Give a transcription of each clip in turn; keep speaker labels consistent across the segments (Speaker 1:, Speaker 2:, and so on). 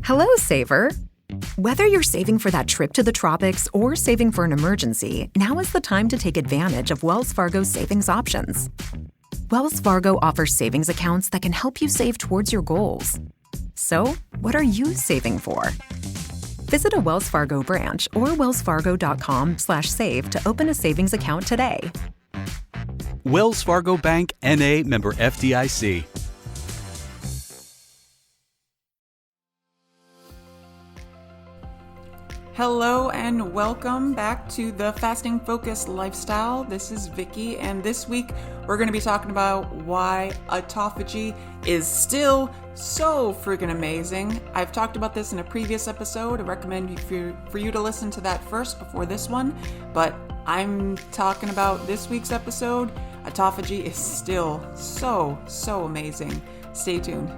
Speaker 1: Hello, saver. Whether you're saving for that trip to the tropics or saving for an emergency, now is the time to take advantage of Wells Fargo's savings options. Wells Fargo offers savings accounts that can help you save towards your goals. So, what are you saving for? Visit a Wells Fargo branch or wellsfargo.com/save to open a savings account today.
Speaker 2: Wells Fargo Bank, N.A., member FDIC.
Speaker 3: Hello and welcome back to the Fasting Focused Lifestyle. This is Vicky, and this week we're going to be talking about why autophagy is still so freaking amazing. I've talked about this in a previous episode. I recommend for you to listen to that first before this one, but I'm talking about this week's episode. Autophagy is still so amazing. Stay tuned.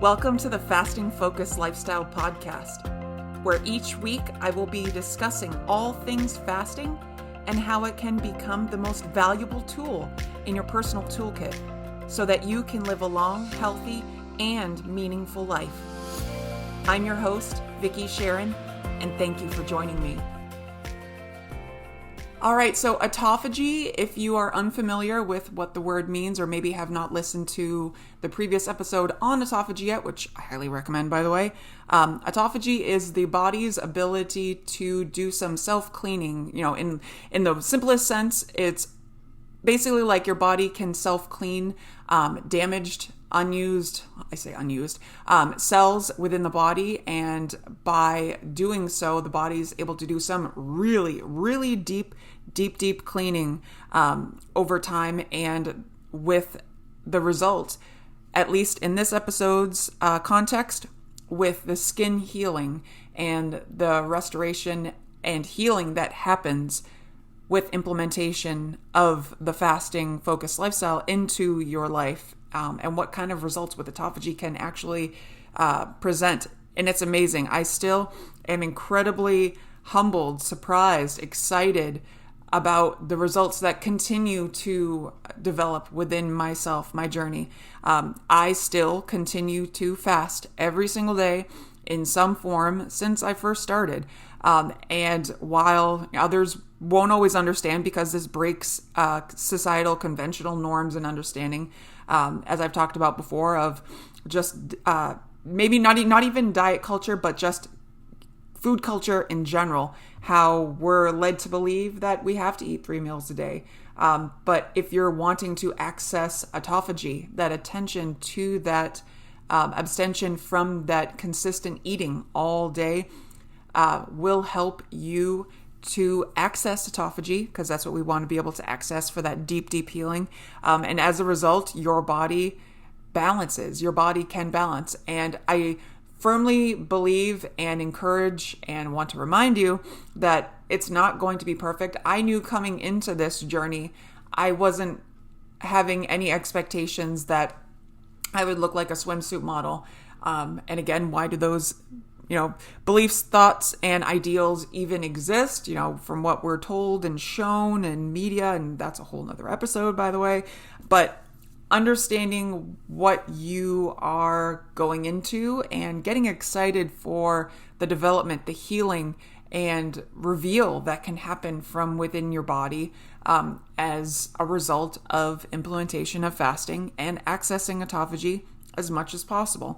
Speaker 3: Welcome to the Fasting Focused Lifestyle podcast, where each week I will be discussing all things fasting and how it can become the most valuable tool in your personal toolkit so that you can live a long, healthy, and meaningful life. I'm your host, Vicky Sharon, and thank you for joining me. All right, so autophagy, if you are unfamiliar with what the word means or maybe have not listened to the previous episode on autophagy yet, which I highly recommend, by the way, autophagy is the body's ability to do some self-cleaning. You know, in the simplest sense, it's basically like your body can self-clean damaged, unused cells within the body, and by doing so, the body's able to do some really deep cleaning over time, and with the result, at least in this episode's context, with the skin healing and the restoration and healing that happens with implementation of the fasting focused lifestyle into your life, and what kind of results with autophagy can actually present. And it's amazing. I still am incredibly humbled, surprised, excited about the results that continue to develop within myself, my journey. I still continue to fast every single day in some form since I first started. And while others won't always understand because this breaks societal conventional norms and understanding, as I've talked about before, of just maybe not even diet culture, but just food culture in general, how we're led to believe that we have to eat 3 meals a day. But if you're wanting to access autophagy, that attention to that abstention from that consistent eating all day, will help you to access autophagy, because that's what we want to be able to access for that deep healing. And as a result, your body balances. Your body can balance. And I firmly believe and encourage and want to remind you that it's not going to be perfect. I knew coming into this journey, I wasn't having any expectations that I would look like a swimsuit model. And again, why do those beliefs, thoughts, and ideals even exist, from what we're told and shown in media, and that's a whole nother episode, by the way. But understanding what you are going into and getting excited for the development, the healing, and reveal that can happen from within your body as a result of implementation of fasting and accessing autophagy as much as possible.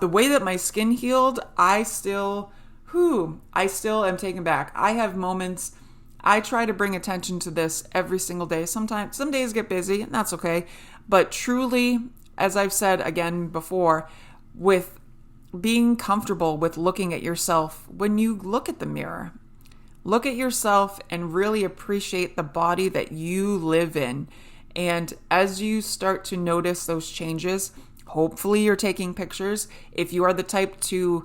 Speaker 3: The way that my skin healed, I still am taken back. I have moments, I try to bring attention to this every single day. Sometimes, some days get busy, and that's okay. But truly, as I've said again before, with being comfortable with looking at yourself, when you look at the mirror, look at yourself and really appreciate the body that you live in. And as you start to notice those changes, hopefully you're taking pictures. If you are the type to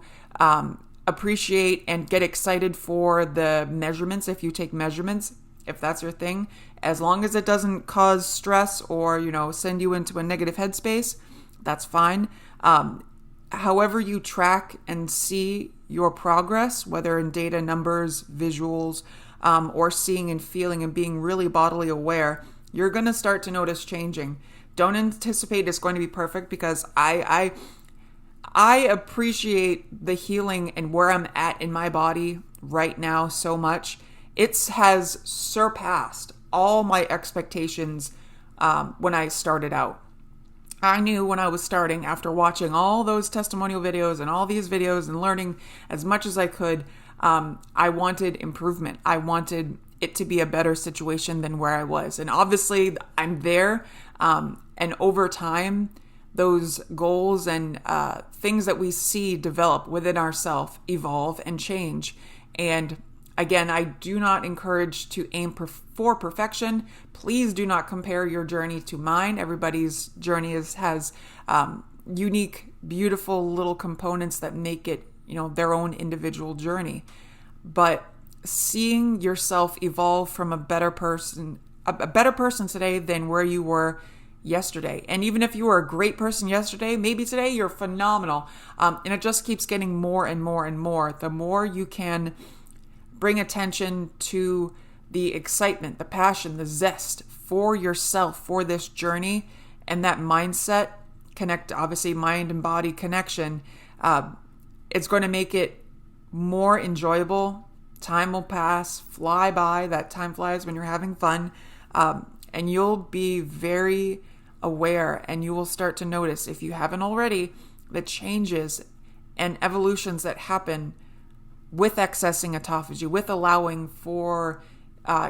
Speaker 3: appreciate and get excited for the measurements, if you take measurements, if that's your thing, as long as it doesn't cause stress or, send you into a negative headspace, that's fine. However you track and see your progress, whether in data, numbers, visuals, or seeing and feeling and being really bodily aware, you're going to start to notice changing. Don't anticipate it's going to be perfect, because I I appreciate the healing and where I'm at in my body right now so much. It has surpassed all my expectations when I started out. I knew when I was starting, after watching all those testimonial videos and all these videos and learning as much as I could, I wanted improvement. I wanted it to be a better situation than where I was. And obviously I'm there. And over time, those goals and things that we see develop within ourselves evolve and change. And again, I do not encourage to aim for perfection. Please do not compare your journey to mine. Everybody's journey has unique, beautiful little components that make it, their own individual journey. But seeing yourself evolve from a better person today than where you were yesterday. And even if you were a great person yesterday, maybe today you're phenomenal. And it just keeps getting more and more and more. The more you can bring attention to the excitement, the passion, the zest for yourself, for this journey, and that mindset, obviously mind and body connection, it's going to make it more enjoyable. Time will pass, fly by. That time flies when you're having fun. And you'll be very aware, and you will start to notice, if you haven't already, the changes and evolutions that happen with accessing autophagy, with allowing for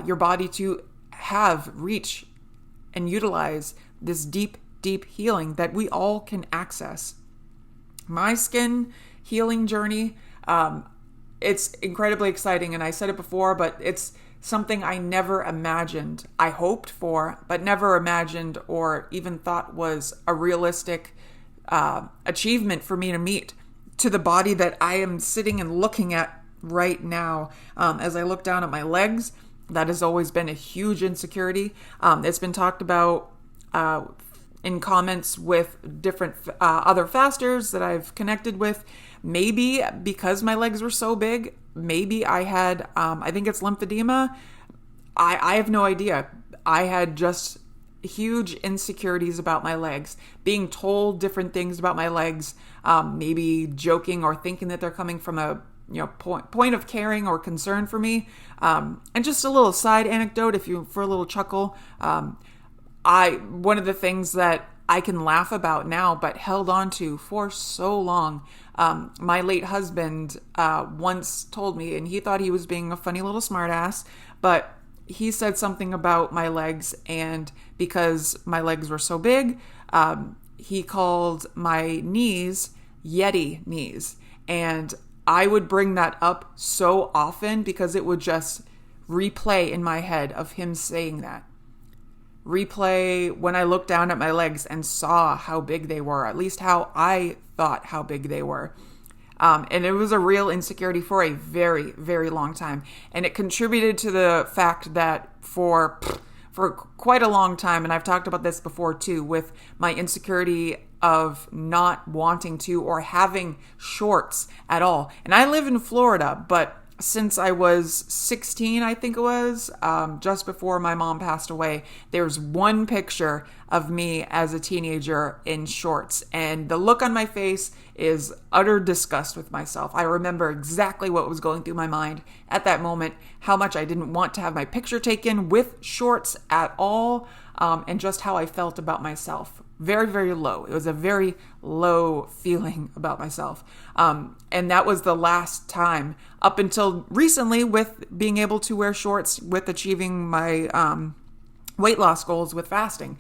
Speaker 3: your body to reach and utilize this deep, deep healing that we all can access. My skin healing journey, it's incredibly exciting, and I said it before, but it's something I never imagined. I hoped for, but never imagined or even thought was a realistic achievement for me to meet, to the body that I am sitting and looking at right now. As I look down at my legs, that has always been a huge insecurity. It's been talked about in comments with different other fasters that I've connected with. Maybe because my legs were so big, maybe I had, I think it's lymphedema. I have no idea. I had just huge insecurities about my legs, being told different things about my legs, maybe joking or thinking that they're coming from a point of caring or concern for me. And just a little side anecdote, for a little chuckle, one of the things that I can laugh about now, but held on to for so long, my late husband once told me, and he thought he was being a funny little smartass, but he said something about my legs, and because my legs were so big, he called my knees Yeti knees. And I would bring that up so often because it would just replay in my head of him saying that. Replay when I looked down at my legs and saw how big they were, at least how I thought how big they were. And it was a real insecurity for a very, very long time. And it contributed to the fact that for quite a long time, and I've talked about this before too, with my insecurity of not wanting to or having shorts at all. And I live in Florida, but since I was 16, I think it was, just before my mom passed away, there's one picture of me as a teenager in shorts. And the look on my face is utter disgust with myself. I remember exactly what was going through my mind at that moment, how much I didn't want to have my picture taken with shorts at all, and just how I felt about myself. Very, very low. It was a very low feeling about myself. And that was the last time, up until recently, with being able to wear shorts, with achieving my weight loss goals with fasting.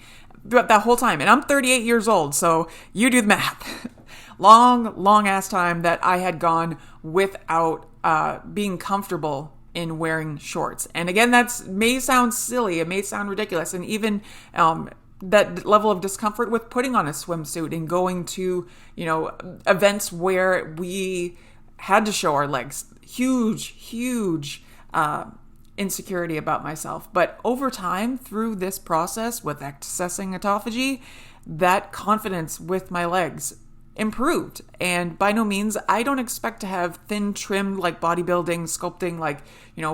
Speaker 3: Throughout that whole time. And I'm 38 years old, so you do the math. long ass time that I had gone without being comfortable in wearing shorts. And again, may sound silly. It may sound ridiculous. And even that level of discomfort with putting on a swimsuit and going to, events where we had to show our legs. Huge insecurity about myself. But over time, through this process with accessing autophagy, that confidence with my legs improved. And by no means, I don't expect to have thin, trimmed, like bodybuilding, sculpting, like,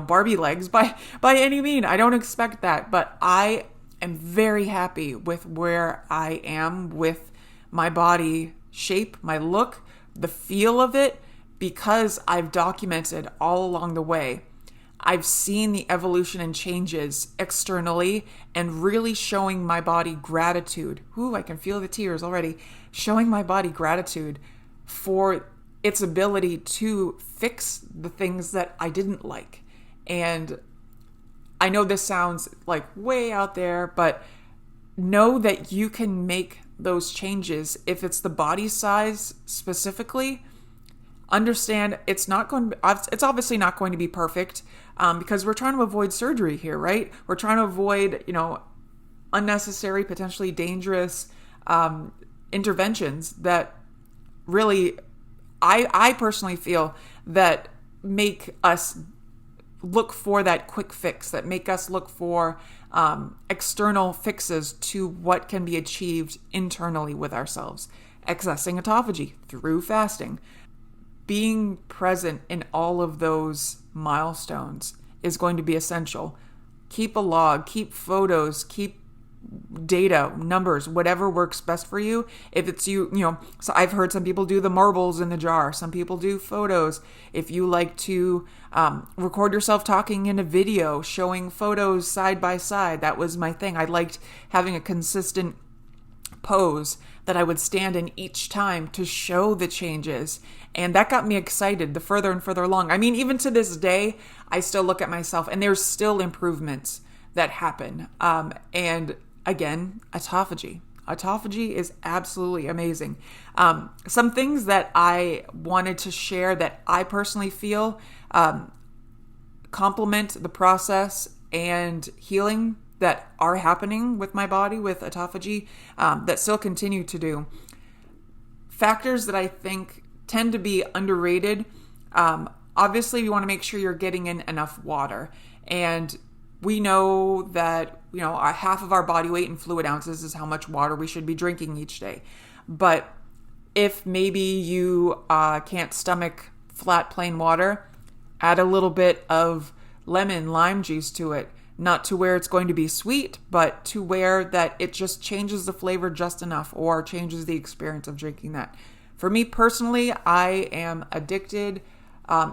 Speaker 3: Barbie legs by any mean. I don't expect that. But I am very happy with where I am with my body shape, my look, the feel of it, because I've documented all along the way. I've seen the evolution and changes externally and really showing my body gratitude. Ooh, I can feel the tears already. Showing my body gratitude for its ability to fix the things that I didn't like. And I know this sounds like way out there, but know that you can make those changes. If it's the body size specifically, understand it's obviously not going to be perfect, because we're trying to avoid surgery here, right? We're trying to avoid, unnecessary, potentially dangerous interventions that really, I personally feel that make us look for that quick fix, that make us look for external fixes to what can be achieved internally with ourselves. Accessing autophagy through fasting. Being present in all of those milestones is going to be essential. Keep a log, keep photos, keep data, numbers, whatever works best for you. If it's so I've heard some people do the marbles in the jar. Some people do photos. If you like to record yourself talking in a video, showing photos side by side, that was my thing. I liked having a consistent pose that I would stand in each time to show the changes. And that got me excited the further and further along. I mean, even to this day, I still look at myself and there's still improvements that happen. And again, autophagy. Autophagy is absolutely amazing. Some things that I wanted to share that I personally feel complement the process and healing that are happening with my body with autophagy, that still continue to do. Factors that I think tend to be underrated. Obviously, you want to make sure you're getting in enough water. And we know that, half of our body weight in fluid ounces is how much water we should be drinking each day. But if maybe you can't stomach flat, plain water, add a little bit of lemon, lime juice to it. Not to where it's going to be sweet, but to where that it just changes the flavor just enough or changes the experience of drinking that. For me personally, I am addicted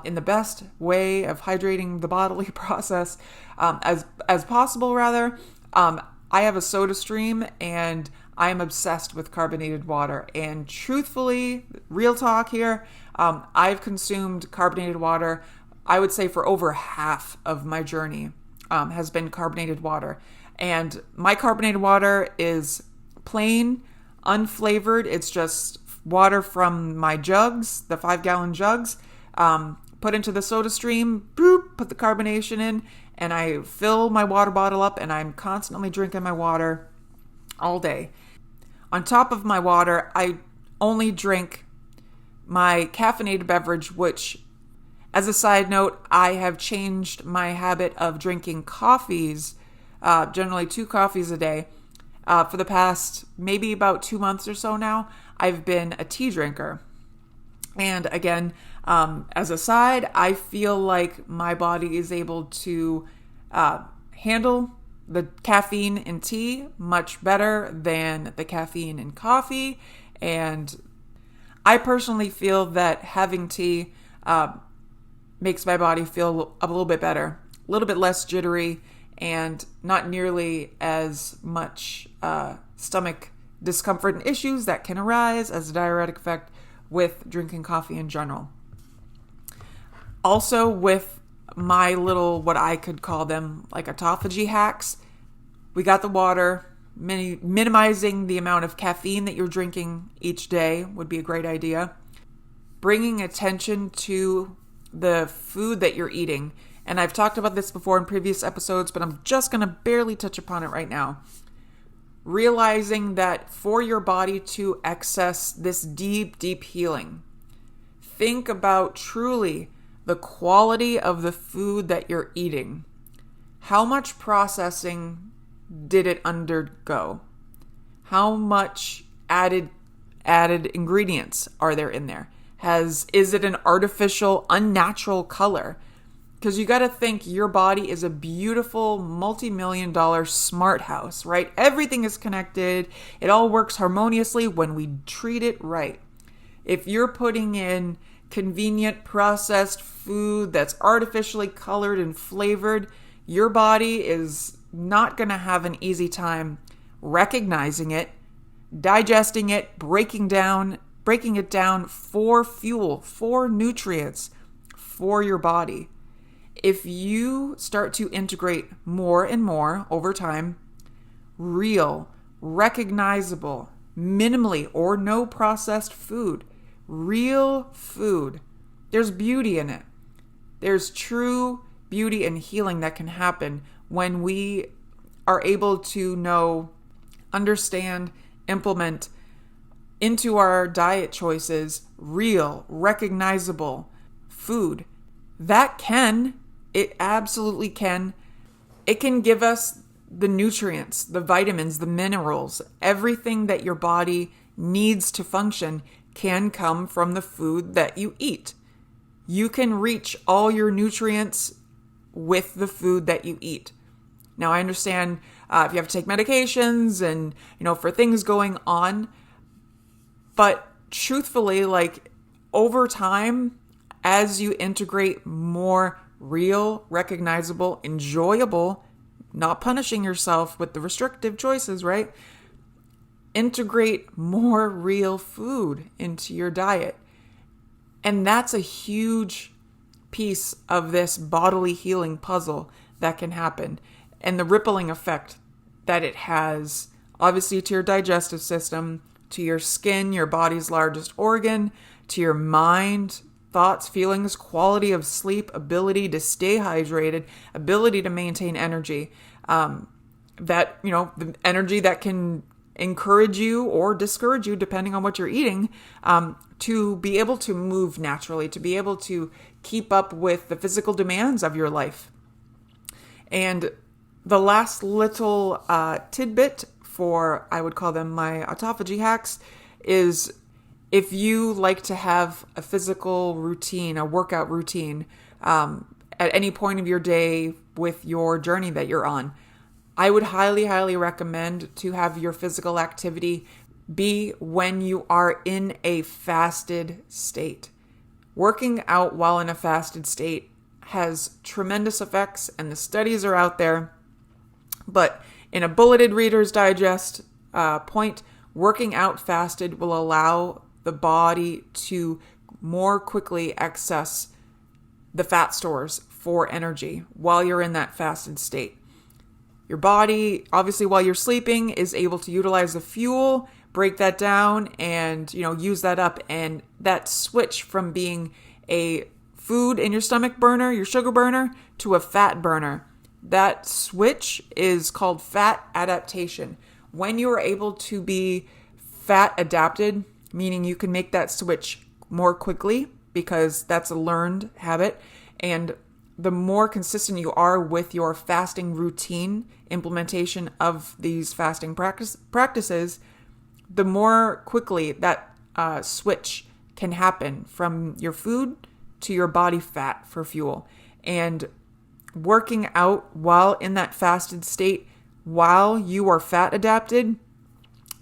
Speaker 3: in the best way of hydrating the bodily process as possible, rather. I have a soda stream and I am obsessed with carbonated water. And truthfully, real talk here, I've consumed carbonated water, I would say, for over half of my journey. Has been carbonated water. And my carbonated water is plain, unflavored. It's just water from my jugs, the 5-gallon jugs, put into the soda stream, boop, put the carbonation in, and I fill my water bottle up and I'm constantly drinking my water all day. On top of my water, I only drink my caffeinated beverage, which, as a side note, I have changed my habit of drinking coffees, generally 2 coffees a day. For the past maybe about 2 months or so now, I've been a tea drinker. And again, as a side, I feel like my body is able to handle the caffeine in tea much better than the caffeine in coffee. And I personally feel that having tea makes my body feel a little bit better, a little bit less jittery, and not nearly as much stomach discomfort and issues that can arise as a diuretic effect with drinking coffee in general. Also, with my little, what I could call them, like autophagy hacks, we got the water. Minimizing the amount of caffeine that you're drinking each day would be a great idea. Bringing attention to the food that you're eating. And I've talked about this before in previous episodes, but I'm just going to barely touch upon it right now. Realizing that for your body to access this deep, deep healing, think about truly the quality of the food that you're eating. How much processing did it undergo? How much added ingredients are there in there? Is it an artificial, unnatural color? Because you got to think your body is a beautiful multi-million-dollar smart house, right? Everything is connected. It all works harmoniously when we treat it right. If you're putting in convenient processed food that's artificially colored and flavored, your body is not going to have an easy time recognizing it, digesting it, breaking it down for fuel, for nutrients, for your body. If you start to integrate more and more over time, real, recognizable, minimally or no processed food, real food, there's beauty in it. There's true beauty and healing that can happen when we are able to know, understand, implement into our diet choices real, recognizable food. It absolutely can. It can give us the nutrients, the vitamins, the minerals, everything that your body needs to function can come from the food that you eat. You can reach all your nutrients with the food that you eat. Now, I understand if you have to take medications and, for things going on, but truthfully, over time, as you integrate more real, recognizable, enjoyable, not punishing yourself with the restrictive choices, right? Integrate more real food into your diet. And that's a huge piece of this bodily healing puzzle that can happen. And the rippling effect that it has, obviously, to your digestive system, to your skin, your body's largest organ, to your mind, thoughts, feelings, quality of sleep, ability to stay hydrated, ability to maintain energy, the energy that can encourage you or discourage you depending on what you're eating, to be able to move naturally, to be able to keep up with the physical demands of your life. And the last little tidbit for, I would call them my autophagy hacks, is if you like to have a physical routine, a workout routine, at any point of your day with your journey that you're on, I would highly, highly recommend to have your physical activity be when you are in a fasted state. Working out while in a fasted state has tremendous effects, and the studies are out there. But in a bulleted Reader's Digest point, working out fasted will allow the body to more quickly access the fat stores for energy while you're in that fasted state. Your body, obviously, while you're sleeping, is able to utilize the fuel, break that down, and use that up. And that switch from being a food in your stomach burner, your sugar burner, to a fat burner, that switch is called fat adaptation. When you are able to be fat adapted, meaning you can make that switch more quickly because that's a learned habit, and the more consistent you are with your fasting routine implementation of these fasting practices, the more quickly that switch can happen from your food to your body fat for fuel. And working out while in that fasted state, while you are fat adapted,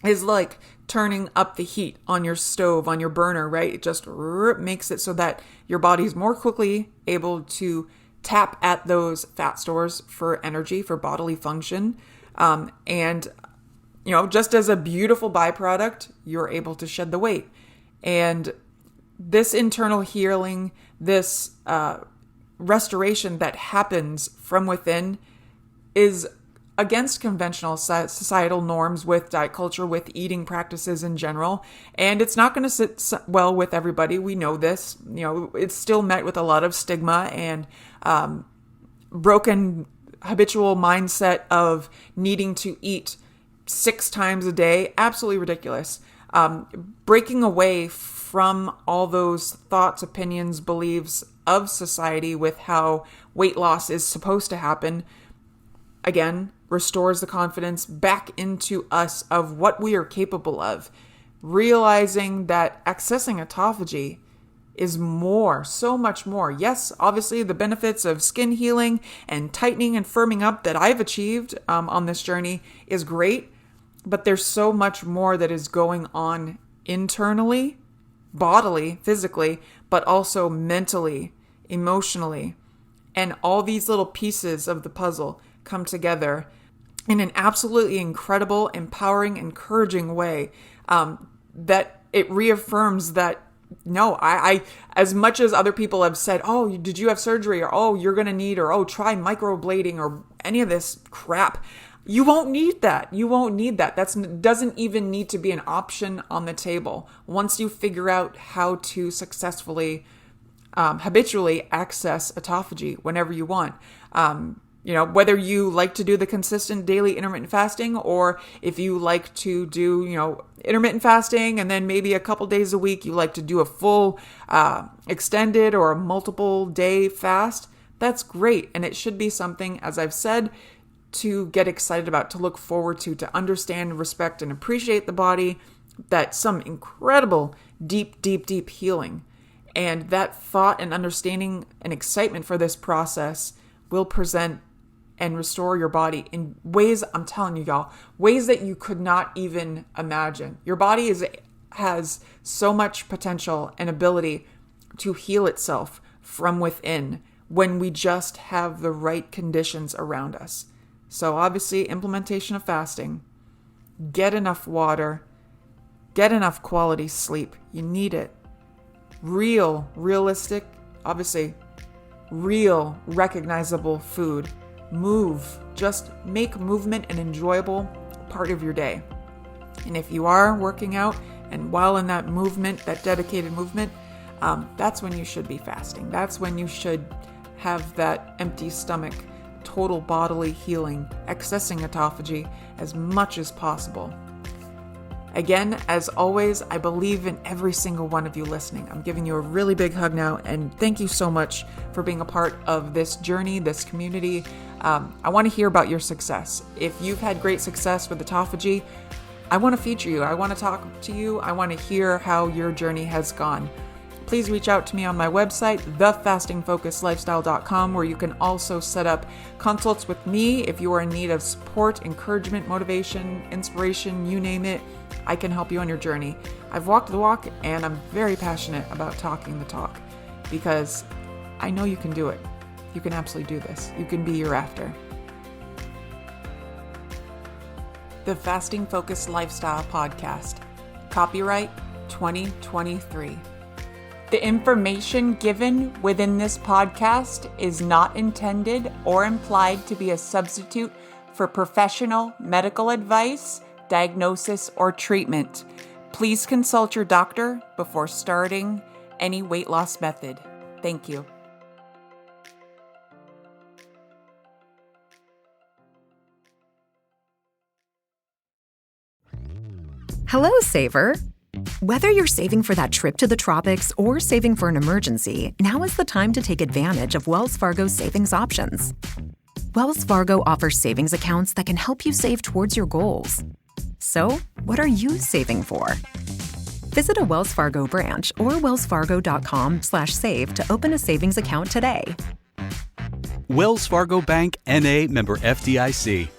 Speaker 3: is like turning up the heat on your stove, on your burner, right? It just makes it so that your body's more quickly able to tap at those fat stores for energy, for bodily function. And just as a beautiful byproduct, you're able to shed the weight. And this internal healing, this restoration that happens from within is against conventional societal norms with diet culture, with eating practices in general. And it's not going to sit well with everybody. We know this. It's still met with a lot of stigma and broken habitual mindset of needing to eat 6 times a day. Absolutely ridiculous. Breaking away from all those thoughts, opinions, beliefs of society with how weight loss is supposed to happen, again, restores the confidence back into us of what we are capable of. Realizing that accessing autophagy is more, so much more. Yes, obviously the benefits of skin healing and tightening and firming up that I've achieved on this journey is great, but there's so much more that is going on internally bodily, physically, but also mentally, emotionally. And all these little pieces of the puzzle come together in an absolutely incredible, empowering, encouraging way, that it reaffirms that, no, I as much as other people have said, oh, did you have surgery? Or, oh, you're going to need, or, oh, try microblading or any of this crap. You won't need that. You won't need that. That doesn't even need to be an option on the table. Once you figure out how to successfully, habitually access autophagy whenever you want. Whether you like to do the consistent daily intermittent fasting, or if you like to do, intermittent fasting and then maybe a couple days a week, you like to do a full extended or a multiple day fast, that's great. And it should be something, as I've said, to get excited about, to look forward to understand, respect, and appreciate the body, that some incredible, deep, deep, deep healing. And that thought and understanding and excitement for this process will present and restore your body in ways, I'm telling you, y'all, ways that you could not even imagine. Your body has so much potential and ability to heal itself from within when we just have the right conditions around us. So obviously, implementation of fasting, get enough water, get enough quality sleep. You need it. Realistic, obviously, real, recognizable food. Move. Just make movement an enjoyable part of your day. And if you are working out, and while in that movement, that dedicated movement, that's when you should be fasting. That's when you should have that empty stomach, total bodily healing, accessing autophagy as much as possible. Again, as always, I believe in every single one of you listening. I'm giving you a really big hug now, and thank you so much for being a part of this journey, this community. I want to hear about your success. If you've had great success with autophagy, I want to feature you. I want to talk to you. I want to hear how your journey has gone. Please reach out to me on my website, thefastingfocusedlifestyle.com, where you can also set up consults with me if you are in need of support, encouragement, motivation, inspiration, you name it. I can help you on your journey. I've walked the walk, and I'm very passionate about talking the talk, because I know you can do it. You can absolutely do this. You can be your after. The Fasting Focused Lifestyle Podcast. Copyright 2023. The information given within this podcast is not intended or implied to be a substitute for professional medical advice, diagnosis, or treatment. Please consult your doctor before starting any weight loss method. Thank you.
Speaker 1: Hello, saver. Whether you're saving for that trip to the tropics or saving for an emergency, now is the time to take advantage of Wells Fargo's savings options. Wells Fargo offers savings accounts that can help you save towards your goals. So, what are you saving for? Visit a Wells Fargo branch or wellsfargo.com/save to open a savings account today.
Speaker 2: Wells Fargo Bank, N.A., member FDIC.